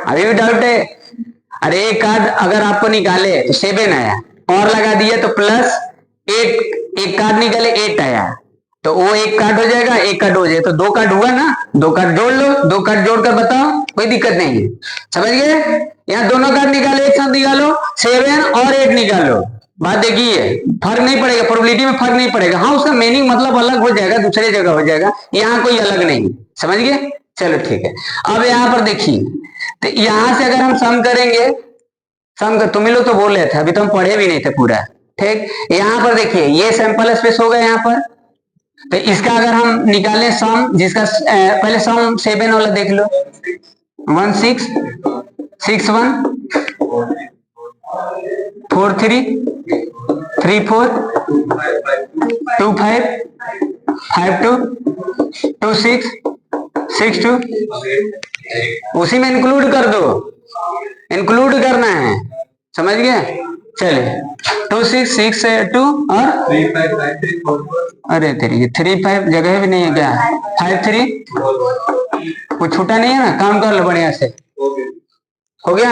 अभी भी डाउट है? अरे एक कार्ड अगर आपको निकाले तो 7 आया, और लगा दिया तो प्लस 8, एक कार्ड निकाले 8 आया, तो वो एक कार्ड हो जाएगा, एक कार्ड हो जाएगा, तो 2 कार्ड हुआ ना, 2 कार्ड जोड़ लो, 2 कार्ड जोड़कर बताओ, कोई दिक्कत नहीं है, समझ गए? यहाँ दोनों कार्ड निकाले, एक साथ निकालो, 7 और 8 निकालो, बात देखिए फर्क नहीं पड़ेगा, प्रोबेबिलिटी में फर्क नहीं पड़ेगा। हाँ उसका मीनिंग मतलब अलग हो जाएगा, दूसरे जगह हो जाएगा, यहाँ कोई अलग नहीं, समझ गए? चलो ठीक है। अब यहाँ पर देखिए, तो यहाँ से अगर हम सम करेंगे, सम कर, तुम लोग तो बोल रहे थे, अभी तो हम पढ़े भी नहीं थे पूरा, ठीक। यहाँ पर देखिए ये सैंपल स्पेस होगा यहाँ पर, तो इसका अगर हम निकालें सम, जिसका पहले सम 7 वाला देख लो, 1 6 6 1 4 3 3 4 2 5 5 2 2 6 6 2, उसी में इंक्लूड कर दो, इंक्लूड करना है, समझ गए? चलिए 2 6 6 2 और 3 5 5 3 4 अरे तेरी 3 5 जगह भी नहीं है क्या? 5 3 कुछ छूटा नहीं है ना, काम कर लो बढ़िया से, हो गया?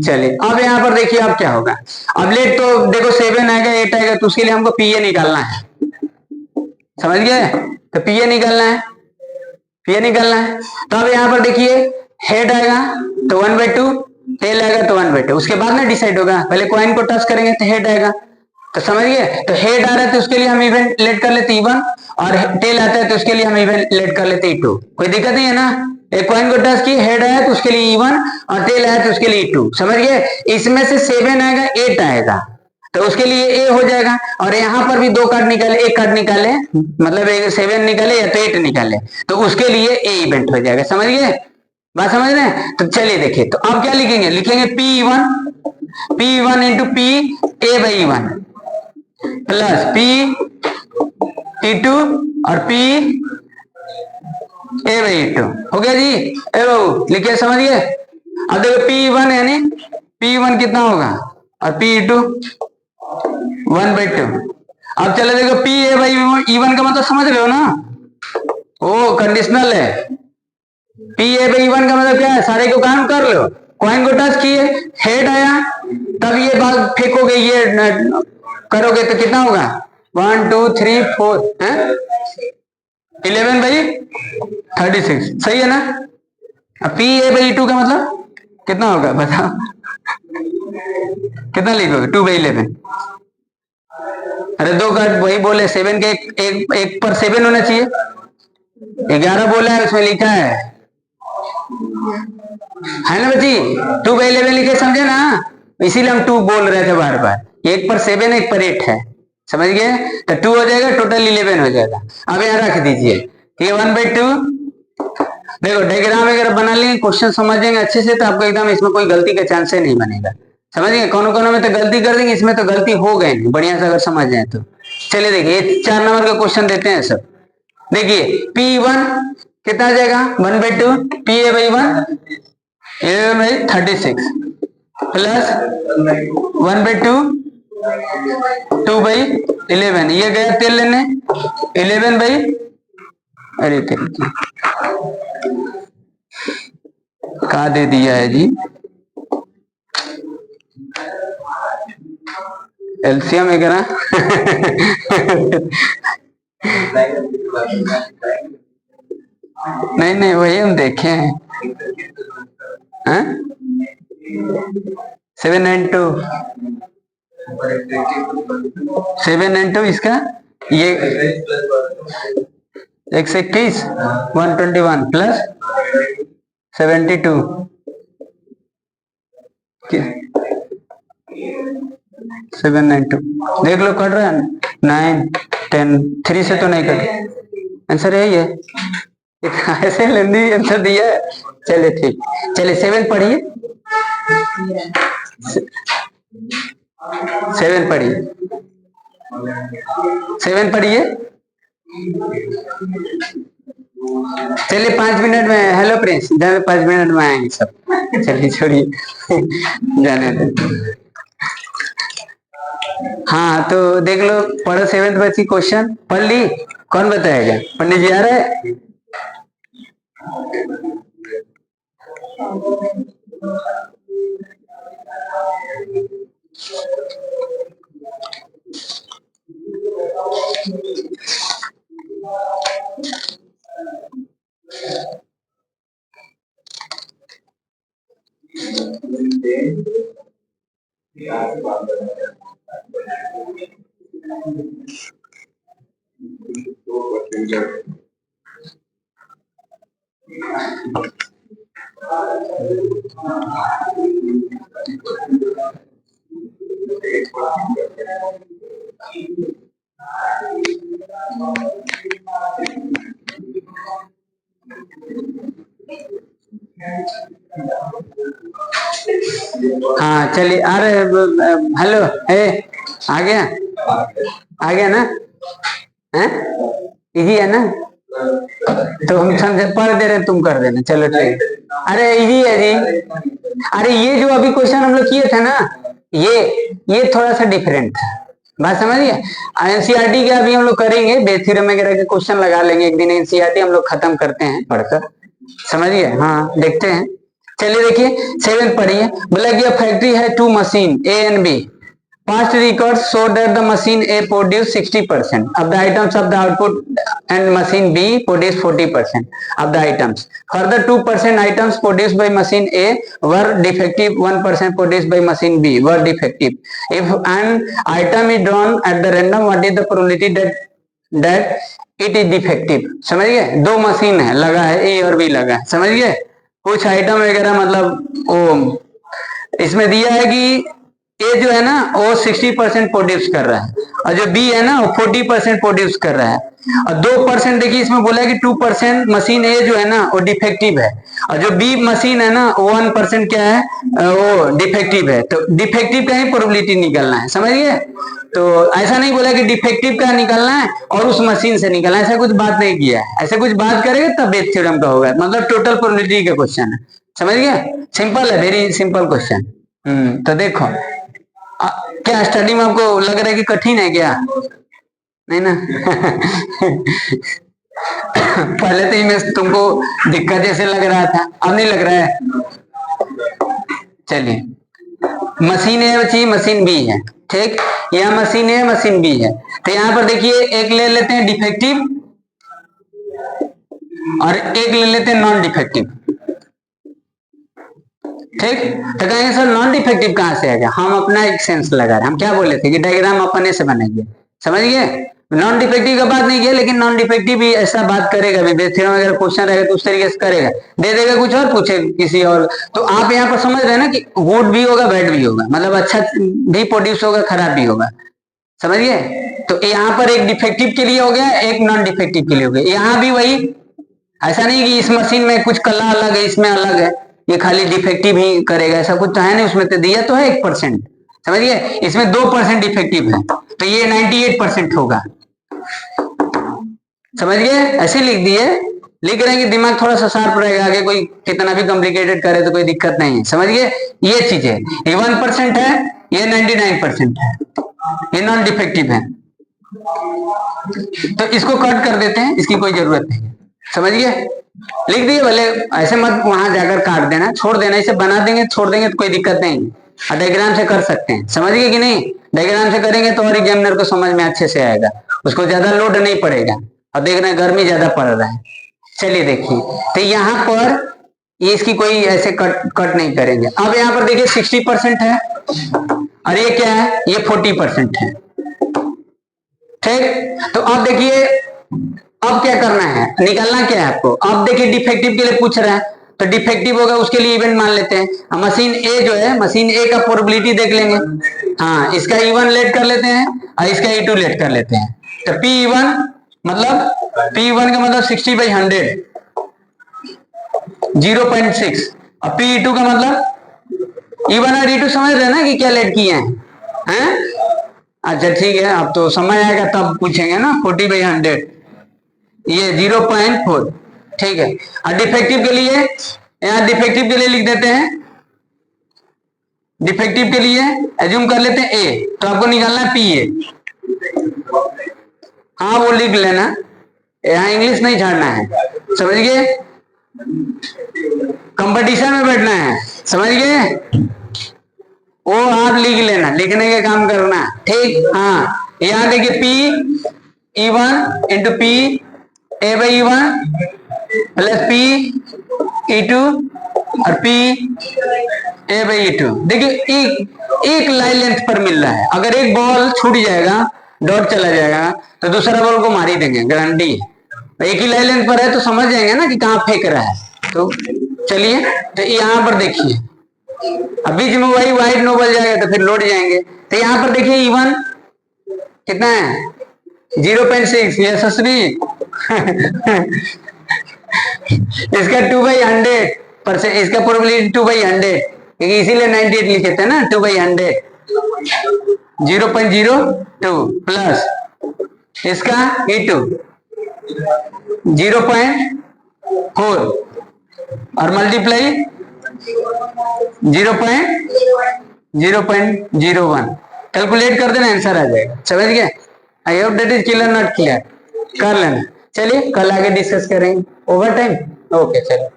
चलिए अब यहाँ पर देखिए अब क्या होगा। अब लेट तो देखो 7 आएगा 8 आएगा, तो उसके लिए हमको पीए निकालना है, समझ गए? तो पीए निकालना है, पीए निकालना है। तो अब यहाँ पर देखिए हेड आएगा तो 1/2, टेल आएगा तो 1/2, उसके बाद ना डिसाइड होगा, पहले कॉइन को टच करेंगे तो हेड आएगा, तो समझ गए? तो हेड आ रहा है तो उसके लिए हम इवेंट लेट कर लेते E1, और टेल आता है तो उसके लिए हम इवेंट लेट कर लेते E2, कोई दिक्कत नहीं है ना? एक कॉइन को टच की, हेड आया तो उसके लिए E1 और टेल आया तो उसके लिए E2, समझ गए? इसमें से 7 आएगा 8 आएगा तो उसके लिए ए हो जाएगा, और यहाँ पर भी 2 कार्ड निकाले, एक कार्ड निकाले मतलब 7 निकाले या तो 8 निकाले, तो उसके लिए ए इवेंट हो जाएगा, समझ गए? बात समझ रहे हैं? तो चलिए देखिए, तो अब क्या लिखेंगे? लिखेंगे P1 into P A by E1 plus P E2 और पी ए बाई E2, हो गया जी? ए बाबू लिखिए, समझ गए? अब देखो P1 यानी P1 कितना होगा और P2 1/2। अब चले देखो पी ए बाई E1 का मतलब समझ रहे हो ना? ओ कंडीशनल है, पी ए बाई E1 का मतलब क्या है? सारे को काम कर लो, कॉइन को टच किए, हेड आया, तब ये बात फेंकोगे, ये करोगे तो कितना होगा? 1 2 3 4 11/36, सही है ना? अब पी ए बाई E2 का मतलब कितना होगा बताओ? कितना लिखोगे? 2/11। अरे 2 कार्ड वही बोले, 7 के एक पर 7 होना चाहिए, 11 बोला है उसमें लिखा है ना बच्ची? 2/11 लिखे, समझे ना? इसीलिए हम 2 बोल रहे थे बार बार, एक पर 7 एक पर 8 है, समझ गए? तो 2 हो जाएगा, टोटल 11 हो जाएगा। अब यहाँ रख दीजिए, ये 1/2। देखो डायग्राम अगर बना लेंगे, क्वेश्चन समझेंगे अच्छे से, तो आपको एकदम इसमें कोई गलती का चांस नहीं बनेगा, समझ गए? कोनो में तो गलती कर देंगे, इसमें तो गलती हो गए नहीं, बढ़िया से अगर समझ जाए तो। चलिए देखिए 4 नंबर का क्वेश्चन देते हैं सब। देखिए P1 कितना आ जाएगा? 1/2 पी ए बाई 1 11/36 प्लस 1/2 2/11, ये गया तेल लेने 11 बाई, अरे तेल कहा दे दिया है जी, एलसीएम वगैरह नहीं नहीं वही हम देखे हैं। 792 इसका ये 121 121 प्लस 72 792 देख लो कट रहा है 9 10 3 से तो नहीं कट, आंसर यही है। ऐसे लेंदी आंसर दिया है। चलिए ठीक, चलिए 7 पढ़िए, 7 पढ़िए, 7 पढ़िए। चलिए 5 मिनट में, हेलो प्रिंस, 5 मिनट में आएंगे सब। चलिए छोड़िए जाने दे। हाँ तो देख लो, पढ़ो 7th बच्ची क्वेश्चन पढ़ ली, कौन बताएगा? पंडित जी आ रहे हैं? हाँ चलिए, अरे हेलो, आ गया, आ गया ना? हैं इजी है ना? तो हम समझे पढ़ दे रहे, तुम कर देना, चलो ठीक। अरे इजी है जी। अरे ये जो अभी क्वेश्चन हम लोग किए थे ना, ये थोड़ा सा डिफरेंट है, बात समझिए। एनसीईआरटी के अभी हम लोग करेंगे, बेस थ्योरम वगैरह के क्वेश्चन लगा लेंगे एक दिन, एनसीईआरटी हम लोग खत्म करते हैं पढ़कर, समझिए। हाँ देखते हैं, चलिए देखिए 7 पढ़िए। बोला कि फैक्ट्री है 2 machine A and B, past records show that the machine A produced 60% of the items of the output and machine B produced 40% of the items. Further 2% items produced by machine A were defective, 1% produced by machine B were defective. If an item is drawn at the random, what is the probability that it is defective? समझ गए? 2 machine है, लगा है A और B लगा है, समझ गए? कुछ आइटम वगैरह मतलब वो इसमें दिया है कि ए जो है ना वो 60% प्रोड्यूस कर रहा है और जो बी है ना वो 40% प्रोड्यूस कर रहा है, और 2% देखिए इसमें बोला है कि 2% मशीन ए जो है ना वो डिफेक्टिव है, और जो बी मशीन है ना 1% क्या है, वो डिफेक्टिव है। तो डिफेक्टिव का ही प्रोबेबिलिटी निकलना है, समझिए। तो ऐसा नहीं बोला कि डिफेक्टिव का निकलना है और उस मशीन से निकलना है, ऐसा कुछ बात नहीं किया है। ऐसा कुछ बात करेगा तब बेस थ्योरम का होगा, मतलब टोटल प्रोबेबिलिटी का क्वेश्चन है, समझ गए? सिंपल है, वेरी सिंपल क्वेश्चन। तो देखो क्या स्टडी में आपको लग रहा है कि कठिन है क्या? नहीं ना? पहले तो ही मैं तुमको दिक्कत जैसे लग रहा था, अब नहीं लग रहा है? चलिए, मशीन ए बची, मशीन बी है, ठीक? यह मशीन ए, मशीन बी है। तो यहां पर देखिए एक ले लेते हैं डिफेक्टिव और एक ले लेते हैं नॉन डिफेक्टिव, ठीक? तो कहेंगे सर नॉन डिफेक्टिव कहां से आ गया? हम अपना एक सेंस लगा रहे, हम क्या बोले थे कि डायग्राम अपने से बनाइए, समझ गए? नॉन डिफेक्टिव का बात नहीं किया, लेकिन नॉन डिफेक्टिव भी ऐसा बात करेगा भी, बेस थ्योरम अगर क्वेश्चन रहेगा तो उस तरीके से करेगा, दे देगा कुछ और पूछे किसी और। तो आप यहाँ पर समझ रहे हैं ना कि गुड भी होगा बैड भी होगा, मतलब अच्छा भी प्रोड्यूस होगा खराब भी होगा, समझिए। तो यहाँ पर एक डिफेक्टिव के लिए हो गया, एक नॉन डिफेक्टिव के लिए हो गया। यहाँ भी वही, ऐसा नहीं कि इस मशीन में कुछ कला अलग है इसमें अलग है, ये खाली डिफेक्टिव ही करेगा, ऐसा कुछ तो है नहीं। उसमें तो दिया तो है 1%, समझिए, इसमें 2% डिफेक्टिव है, तो ये 98% होगा, समझ गए? ऐसे लिख दिए, लिख रहे हैं कि दिमाग थोड़ा सा शार्प रहेगा, आगे कोई कितना भी कॉम्प्लिकेटेड करे तो कोई दिक्कत नहीं है, समझ गए? ये चीज है, ये 1% है, ये 99% है, ये नॉन डिफेक्टिव है, तो इसको कट कर देते हैं, इसकी कोई जरूरत नहीं है। समझ गए? लिख दिए, भले ऐसे मत वहां जाकर काट देना, छोड़ देना, इसे बना देंगे छोड़ देंगे तो कोई दिक्कत नहीं, डायग्राम से कर सकते हैं। समझ गए कि नहीं? डायग्राम से करेंगे तो और एग्जामिनर को समझ में अच्छे से आएगा, उसको ज्यादा लोड नहीं पड़ेगा। और देख रहे हैं गर्मी ज्यादा पड़ रहा है। चलिए देखिए, तो यहाँ पर ये इसकी कोई ऐसे कट नहीं करेंगे। अब यहाँ पर देखिए 60% है और ये क्या है, ये 40% है। ठीक, तो अब देखिए अब क्या करना है, निकालना क्या है आपको। अब देखिए डिफेक्टिव के लिए पूछ रहा है, तो डिफेक्टिव होगा उसके लिए इवेंट मान लेते हैं। मशीन ए जो है, मशीन ए का प्रोबेबिलिटी देख लेंगे। हाँ, इसका E1 लेट कर लेते हैं और इसका E2 लेट कर लेते हैं। तो P1 मतलब P1 का मतलब 60/100 0.6 और P2 का मतलब E1 और E2 समझ रहे ना कि क्या लेट किए हैं? अच्छा ठीक है, अब तो समय आएगा तब पूछेंगे ना। 40/100 ये 0.4। ठीक है, और डिफेक्टिव के लिए यहाँ डिफेक्टिव के लिए लिख देते हैं, डिफेक्टिव के लिए एज्यूम कर लेते हैं ए, तो आपको निकालना है PA। हाँ वो लिख लेना, यहाँ इंग्लिश नहीं झाड़ना है। समझ गए? कंपटीशन में बैठना है। समझ गए? वो आप लिख लेना, लिखने के काम करना। ठीक, हाँ यहाँ देखिए P E1 into P A/E1 plus P E2 और P A/E2। देखिए एक लाइन लेंथ पर मिल रहा है। अगर एक बॉल छूट जाएगा, डॉट चला जाएगा, तो दूसरा बॉल को मार ही देंगे, गारंटी है। एक ही लाइन लेंथ पर है तो समझ जाएंगे ना कि कहाँ फेंक रहा है। तो चलिए, तो यहाँ पर देखिए, अब बीच में वही वाइट नोबल जाएगा तो फिर लौट जाएंगे। तो यहाँ पर देखिए E1 कितना है, 0.6। यशस्वी इसका 2/100%, इसका प्रोबेबिलिटी 2/100, क्योंकि इसीलिए 98 लिखे थे ना। 2/100 0.02 प्लस इसका E2 0.4 और मल्टीप्लाई 0.01। कैलकुलेट कर देना, आंसर आ जाएगा। समझ गए? I hope that is clear, not clear, कर लेना। चलिए कल आगे डिस्कस करेंगे। ओवर टाइम, ओके चलिए।